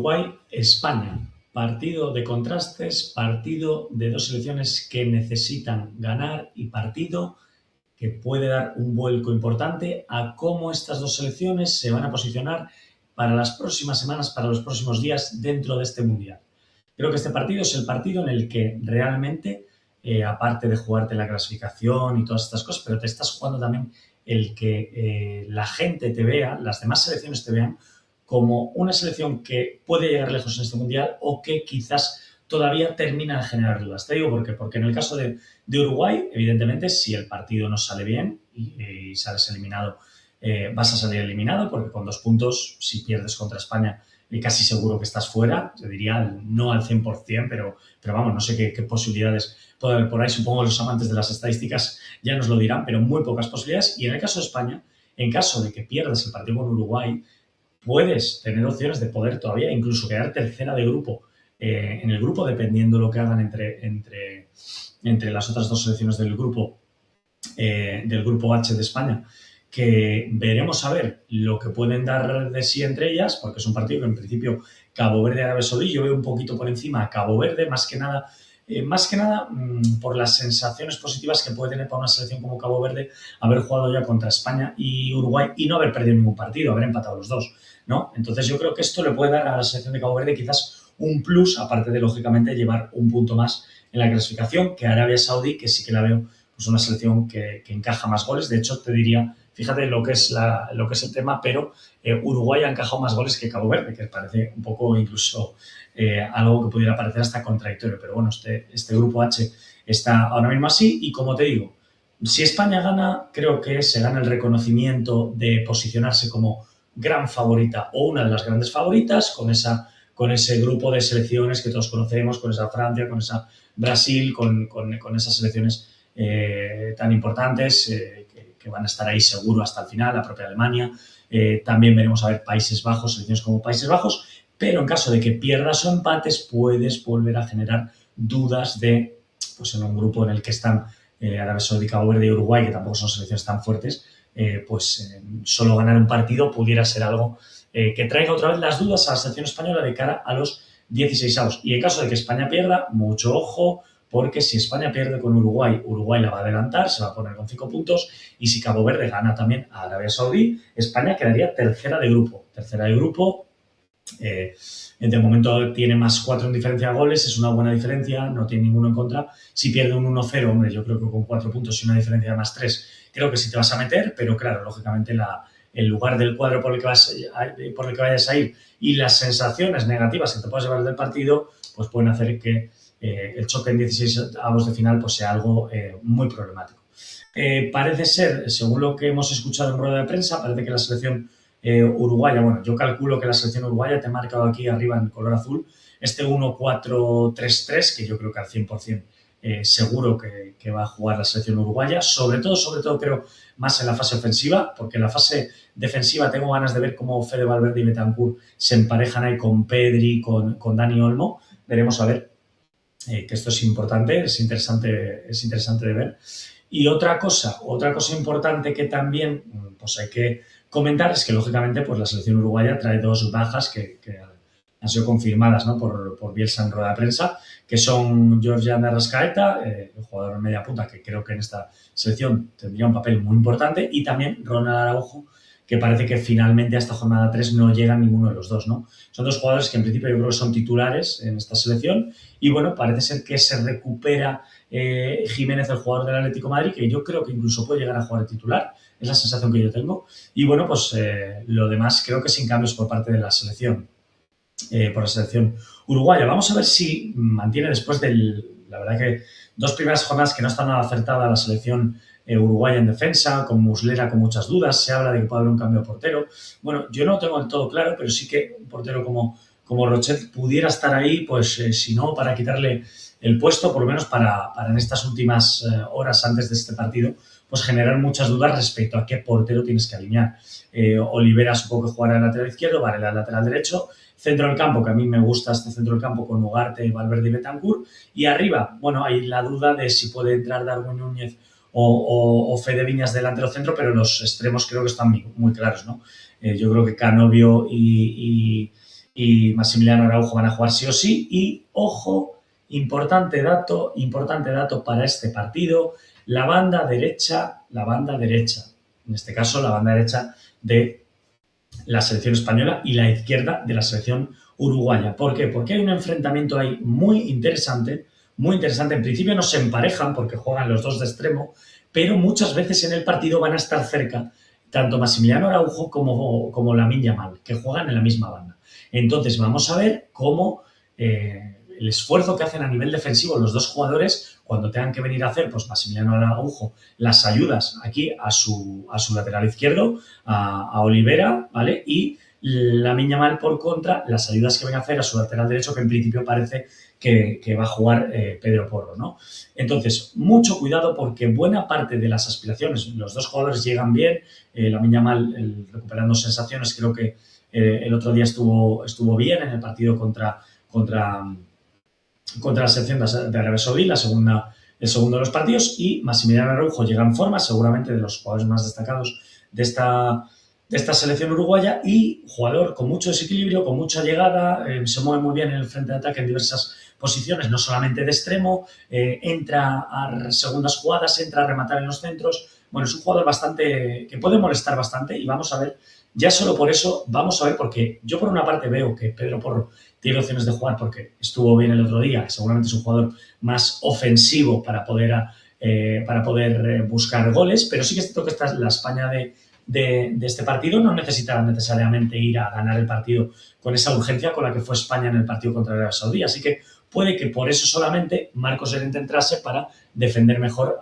Uruguay-España. Partido de contrastes, partido de dos selecciones que necesitan ganar y partido que puede dar un vuelco importante a cómo estas dos selecciones se van a posicionar para las próximas semanas, para los próximos días dentro de este Mundial. Creo que este partido es el partido en el que realmente, aparte de jugarte la clasificación y todas estas cosas, pero te estás jugando también el que la gente te vea, las demás selecciones te vean como una selección que puede llegar lejos en este Mundial o que quizás todavía termina de generar dudas. Te digo por qué. Porque en el caso de Uruguay, evidentemente, si el partido no sale bien y sales eliminado, vas a salir eliminado, porque con 2 puntos, si pierdes contra España, casi seguro que estás fuera. Yo diría no al 100%, pero vamos, no sé qué posibilidades puede haber por ahí. Supongo que los amantes de las estadísticas ya nos lo dirán, pero muy pocas posibilidades. Y en el caso de España, en caso de que pierdas el partido con Uruguay, puedes tener opciones de poder todavía incluso quedar tercera de grupo en el grupo, dependiendo lo que hagan entre las otras dos selecciones del grupo H de España, que veremos a ver lo que pueden dar de sí entre ellas, porque es un partido que en principio Cabo Verde y Arabia Saudí, yo veo un poquito por encima a Cabo Verde, más que nada por las sensaciones positivas que puede tener para una selección como Cabo Verde haber jugado ya contra España y Uruguay y no haber perdido ningún partido, haber empatado los dos, ¿no? Entonces yo creo que esto le puede dar a la selección de Cabo Verde quizás un plus, aparte de, lógicamente, llevar un punto más en la clasificación, que Arabia Saudí, que sí que la veo pues una selección que encaja más goles. De hecho, te diría, fíjate lo que es el tema, pero Uruguay ha encajado más goles que Cabo Verde, que parece un poco incluso algo que pudiera parecer hasta contradictorio. Pero bueno, este grupo H está ahora mismo así y, como te digo, si España gana, creo que se gana el reconocimiento de posicionarse como gran favorita o una de las grandes favoritas con ese grupo de selecciones que todos conocemos, con esa Francia, con esa Brasil, con esas selecciones tan importantes que van a estar ahí seguro hasta el final, la propia Alemania. También veremos a ver Países Bajos, selecciones como Países Bajos, pero en caso de que pierdas o empates, puedes volver a generar dudas de, pues en un grupo en el que están Arabia Saudí, Cabo Verde y Uruguay, que tampoco son selecciones tan fuertes, solo ganar un partido pudiera ser algo que traiga otra vez las dudas a la selección española de cara a los 16avos. Y en caso de que España pierda, mucho ojo, porque si España pierde con Uruguay, Uruguay la va a adelantar, se va a poner con 5 puntos, y si Cabo Verde gana también a Arabia Saudí, España quedaría tercera de grupo. De momento tiene más 4 en diferencia de goles, es una buena diferencia, no tiene ninguno en contra. Si pierde un 1-0, hombre, yo creo que con 4 puntos y una diferencia de más 3, creo que sí te vas a meter, pero claro, lógicamente el lugar del cuadro por el que vayas a ir y las sensaciones negativas que te puedas llevar del partido, pues pueden hacer que el choque en 16avos de final pues sea algo muy problemático. Parece ser, según lo que hemos escuchado en rueda de prensa, parece que la selección uruguaya, bueno, yo calculo que la selección uruguaya, te he marcado aquí arriba en color azul, este 1-4-3-3, que yo creo que al 100% seguro que va a jugar la selección uruguaya, sobre todo creo más en la fase ofensiva, porque en la fase defensiva tengo ganas de ver cómo Fede Valverde y Bentancur se emparejan ahí con Pedri, con Dani Olmo. Veremos a ver, que esto es importante, es interesante de ver. Y otra cosa importante que también pues hay que comentar es que, lógicamente, pues la selección uruguaya trae 2 bajas que han sido confirmadas, ¿no?, por Bielsa en rueda de prensa, que son Georgian Arrascaeta, el jugador media punta, que creo que en esta selección tendría un papel muy importante, y también Ronald Araujo, que parece que finalmente a esta jornada 3 no llegan ninguno de los dos, ¿no? Son 2 jugadores que en principio yo creo que son titulares en esta selección y, bueno, parece ser que se recupera Jiménez, el jugador del Atlético de Madrid, que yo creo que incluso puede llegar a jugar de titular, es la sensación que yo tengo. Y, bueno, pues lo demás creo que sin cambios por parte de la selección, por la selección uruguaya. Vamos a ver si mantiene después la verdad que 2 primeras jornadas que no está nada acertada la selección uruguaya en defensa, con Muslera con muchas dudas, se habla de que puede haber un cambio de portero. Bueno, yo no tengo del todo claro, pero sí que un portero como Rochet pudiera estar ahí, pues si no, para quitarle el puesto, por lo menos para en estas últimas horas antes de este partido, pues generar muchas dudas respecto a qué portero tienes que alinear. Olivera supongo que jugará en el lateral izquierdo, Varela en el lateral derecho, centro del campo, que a mí me gusta este centro del campo con Ugarte, Valverde y Bentancur, y arriba, bueno, hay la duda de si puede entrar Darwin Núñez o Fede Viñas delantero centro, pero los extremos creo que están muy claros, ¿no? Yo creo que Canovio y y Maximiliano Araujo van a jugar sí o sí. Y, ojo, importante dato para este partido, la banda derecha, en este caso la banda derecha de la selección española y la izquierda de la selección uruguaya. ¿Por qué? Porque hay un enfrentamiento ahí muy interesante, muy interesante. En principio no se emparejan porque juegan los dos de extremo, pero muchas veces en el partido van a estar cerca tanto Maximiliano Araujo como Lamine Yamal, que juegan en la misma banda. Entonces vamos a ver cómo el esfuerzo que hacen a nivel defensivo los dos jugadores cuando tengan que venir a hacer, pues Maximiliano Araujo, las ayudas aquí a su lateral izquierdo, a Olivera, ¿vale? Y Lamine Yamal, por contra, las ayudas que van a hacer a su lateral derecho, que en principio parece que va a jugar Pedro Porro, ¿no? Entonces, mucho cuidado porque buena parte de las aspiraciones, los dos jugadores llegan bien, Lamine Yamal recuperando sensaciones, creo que el otro día estuvo bien en el partido contra la selección de Arabia Saudí, el segundo de los partidos, y Maximiliano Araujo llega en forma, seguramente de los jugadores más destacados de esta selección uruguaya, y jugador con mucho desequilibrio, con mucha llegada, se mueve muy bien en el frente de ataque en diversas posiciones, no solamente de extremo, entra a segundas jugadas, entra a rematar en los centros. Bueno, es un jugador que puede molestar bastante, y vamos a ver, ya solo por eso, vamos a ver, porque yo por una parte veo que Pedro Porro tiene opciones de jugar porque estuvo bien el otro día, seguramente es un jugador más ofensivo para poder buscar goles, pero sí que es cierto que la España de este partido no necesita necesariamente ir a ganar el partido con esa urgencia con la que fue España en el partido contra Arabia Saudí, así que puede que por eso solamente Marcos Llorente entrase para defender mejor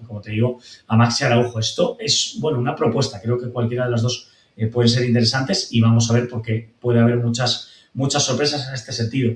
como te digo, a Maxi Araujo. Esto es, bueno, una propuesta, creo que cualquiera de las dos pueden ser interesantes y vamos a ver porque puede haber muchas sorpresas en este sentido.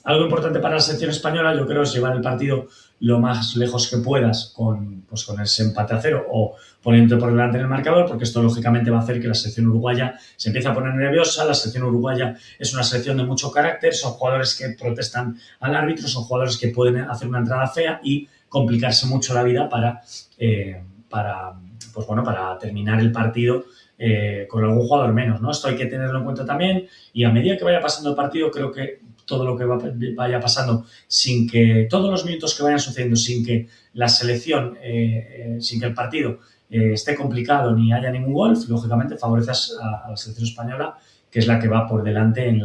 Algo importante para la selección española, yo creo, es llevar el partido lo más lejos que puedas con ese empate a 0 o poniéndote por delante en el marcador, porque esto lógicamente va a hacer que la selección uruguaya se empiece a poner nerviosa. La selección uruguaya es una selección de mucho carácter, son jugadores que protestan al árbitro, son jugadores que pueden hacer una entrada fea y complicarse mucho la vida para terminar el partido con algún jugador menos, ¿no? Esto hay que tenerlo en cuenta también, y a medida que vaya pasando el partido, creo que todo lo que vaya pasando, sin que todos los minutos que vayan sucediendo, sin que la selección, sin que el partido esté complicado ni haya ningún gol, lógicamente favoreces a la selección española, que es la que va por delante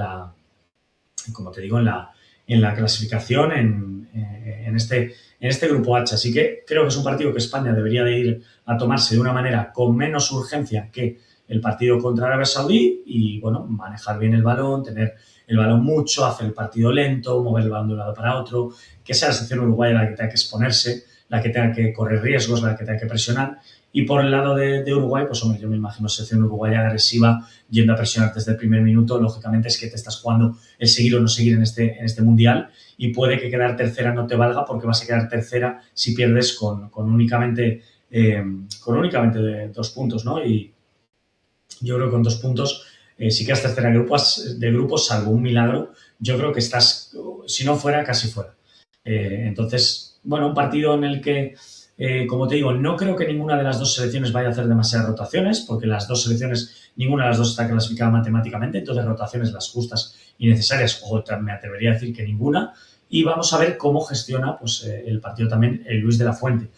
como te digo, en la clasificación en este grupo H. Así que creo que es un partido que España debería de ir a tomarse de una manera con menos urgencia que el partido contra Arabia Saudí y, bueno, manejar bien el balón, tener el balón mucho, hacer el partido lento, mover el balón de un lado para otro, que sea la selección uruguaya la que tenga que exponerse, la que tenga que correr riesgos, la que tenga que presionar. Y por el lado de Uruguay, pues hombre, yo me imagino selección uruguaya agresiva, yendo a presionar desde el primer minuto. Lógicamente es que te estás jugando el seguir o no seguir en este mundial y puede que quedar tercera no te valga porque vas a quedar tercera si pierdes con únicamente 2 puntos, ¿no? Y yo creo que con 2 puntos, si quedas tercera de grupos, salvo un milagro, yo creo que estás, si no fuera, casi fuera. Entonces, bueno, un partido en el que, como te digo, no creo que ninguna de las dos selecciones vaya a hacer demasiadas rotaciones, porque las dos selecciones, ninguna de las dos está clasificada matemáticamente, entonces rotaciones las justas y necesarias, o me atrevería a decir que ninguna, y vamos a ver cómo gestiona pues, el partido también Luis de la Fuente.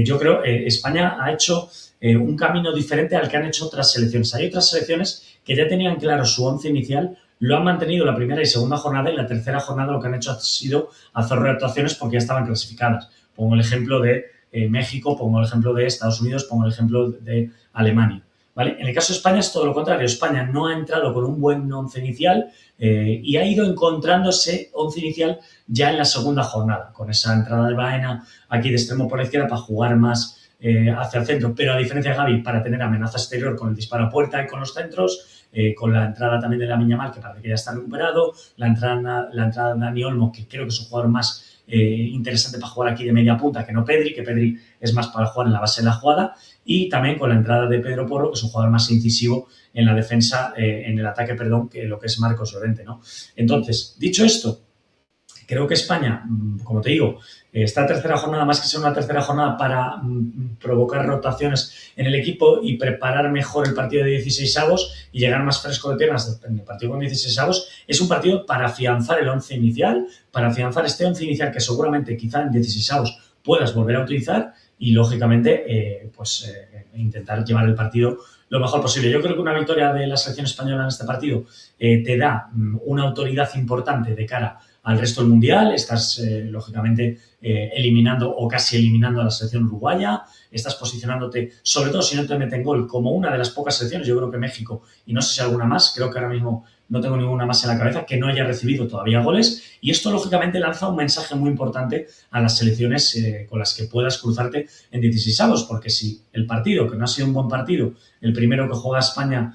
Yo creo que España ha hecho un camino diferente al que han hecho otras selecciones. Hay otras selecciones que ya tenían claro su once inicial, lo han mantenido la primera y segunda jornada, y la tercera jornada lo que han hecho ha sido hacer rotaciones porque ya estaban clasificadas. Pongo el ejemplo de México, pongo el ejemplo de Estados Unidos, pongo el ejemplo de Alemania. ¿Vale? En el caso de España es todo lo contrario. España no ha entrado con un buen once inicial y ha ido encontrando ese once inicial ya en la segunda jornada, con esa entrada de Baena aquí de extremo por la izquierda para jugar más hacia el centro, pero a diferencia de Gavi, para tener amenaza exterior con el disparo a puerta y con los centros, con la entrada también de Lamine Yamal, que parece que ya está recuperado, la entrada de Dani Olmo, que creo que es un jugador más interesante para jugar aquí de media punta que no Pedri, que Pedri es más para jugar en la base de la jugada, y también con la entrada de Pedro Porro, que es un jugador más incisivo en la defensa, en el ataque, perdón, que lo que es Marcos Llorente, ¿no? Entonces, dicho esto, Creo que España, como te digo, esta tercera jornada, más que ser una tercera jornada para provocar rotaciones en el equipo y preparar mejor el partido de 16avos y llegar más fresco de piernas en el partido con 16avos, es un partido para afianzar el 11 inicial, para afianzar este 11 inicial que seguramente quizá en 16avos puedas volver a utilizar y, lógicamente, intentar llevar el partido lo mejor posible. Yo creo que una victoria de la selección española en este partido te da una autoridad importante de cara al resto del Mundial. Estás, lógicamente, eliminando o casi eliminando a la selección uruguaya. Estás posicionándote, sobre todo si no te meten gol, como una de las pocas selecciones. Yo creo que México, y no sé si alguna más, creo que ahora mismo no tengo ninguna más en la cabeza, que no haya recibido todavía goles. Y esto, lógicamente, lanza un mensaje muy importante a las selecciones con las que puedas cruzarte en 16avos, porque si el partido, que no ha sido un buen partido, el primero que juega España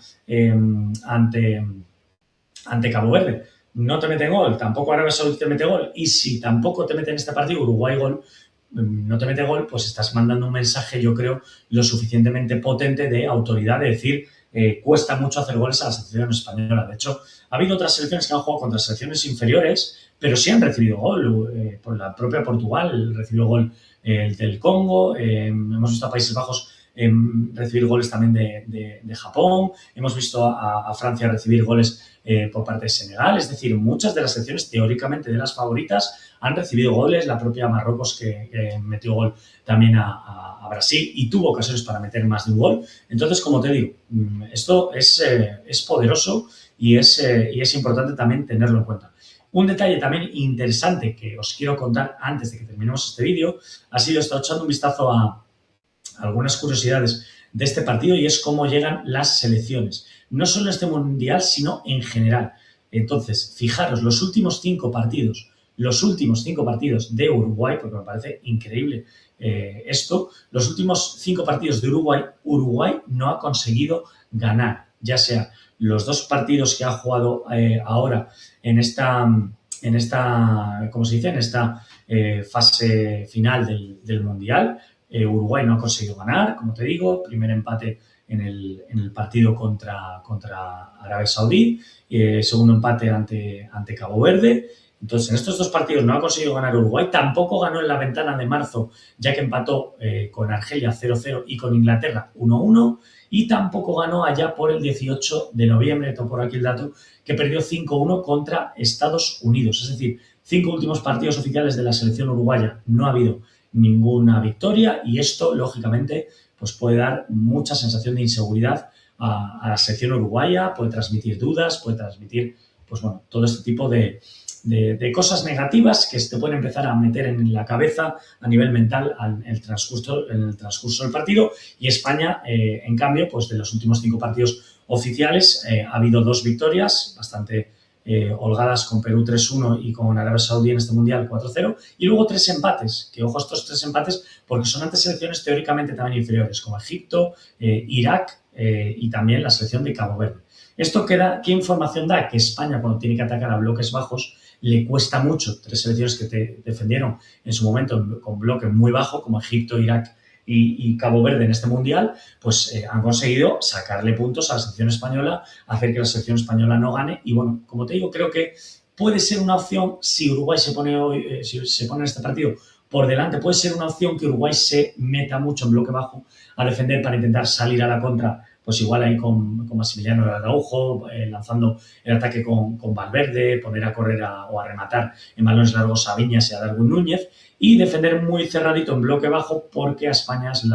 ante Cabo Verde, no te mete gol, tampoco Arabia Saudí te mete gol, y si tampoco te mete en este partido Uruguay gol, no te mete gol, pues estás mandando un mensaje, yo creo, lo suficientemente potente de autoridad, de decir, cuesta mucho hacer goles a la selección española. De hecho, ha habido otras selecciones que han jugado contra selecciones inferiores, pero sí han recibido gol. Por la propia Portugal recibió gol del Congo, hemos visto a Países Bajos recibir goles también de Japón, hemos visto a Francia recibir goles por parte de Senegal. Es decir, muchas de las selecciones teóricamente de las favoritas han recibido goles, la propia Marruecos que metió gol también a Brasil y tuvo ocasiones para meter más de un gol. Entonces, como te digo, esto es poderoso y es importante también tenerlo en cuenta. Un detalle también interesante que os quiero contar antes de que terminemos este vídeo ha sido, estar echando un vistazo a algunas curiosidades de este partido, y es cómo llegan las selecciones. No solo en este Mundial, sino en general. Entonces, fijaros, los últimos cinco partidos de Uruguay, porque me parece increíble los últimos 5 partidos de Uruguay no ha conseguido ganar, ya sea los 2 partidos que ha jugado ahora en esta ¿cómo se dice? En esta fase final del Mundial. Uruguay no ha conseguido ganar, como te digo, primer empate en el partido contra Arabia Saudí, segundo empate ante Cabo Verde. Entonces, en estos 2 partidos no ha conseguido ganar Uruguay, tampoco ganó en la ventana de marzo, ya que empató con Argelia 0-0 y con Inglaterra 1-1, y tampoco ganó allá por el 18 de noviembre, tengo por aquí el dato, que perdió 5-1 contra Estados Unidos. Es decir, 5 últimos partidos oficiales de la selección uruguaya no ha habido ninguna victoria, y esto, lógicamente, pues puede dar mucha sensación de inseguridad a la selección uruguaya, puede transmitir dudas, puede transmitir, pues bueno, todo este tipo de cosas negativas que se te pueden empezar a meter en la cabeza a nivel mental en el transcurso del partido. Y España, en cambio, pues de los últimos 5 partidos oficiales ha habido 2 victorias bastante holgadas, con Perú 3-1 y con Arabia Saudí en este Mundial 4-0, y luego 3 empates, que ojo a estos 3 empates porque son ante selecciones teóricamente también inferiores, como Egipto, Irak y también la selección de Cabo Verde. ¿Esto qué información da? Que España, cuando tiene que atacar a bloques bajos, le cuesta mucho. 3 selecciones que te defendieron en su momento con bloque muy bajo, como Egipto, Irak y Cabo Verde en este Mundial, pues han conseguido sacarle puntos a la selección española, hacer que la selección española no gane. Y bueno, como te digo, creo que puede ser una opción, si Uruguay se pone en este partido por delante, puede ser una opción que Uruguay se meta mucho en bloque bajo a defender para intentar salir a la contra, pues igual ahí con Maximiliano Araujo, lanzando el ataque con Valverde, poner a correr o a rematar en balones largos a Viñas y a Darwin Núñez, y defender muy cerradito en bloque bajo, porque a España es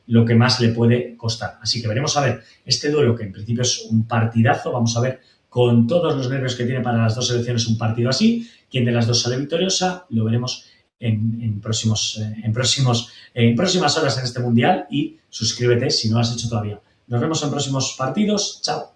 lo que más le puede costar. Así que veremos a ver este duelo, que en principio es un partidazo. Vamos a ver, con todos los nervios que tiene para las 2 selecciones un partido así, quién de las 2 sale victoriosa. Lo veremos en próximas horas en este Mundial, y suscríbete si no lo has hecho todavía. Nos vemos en próximos partidos. Chao.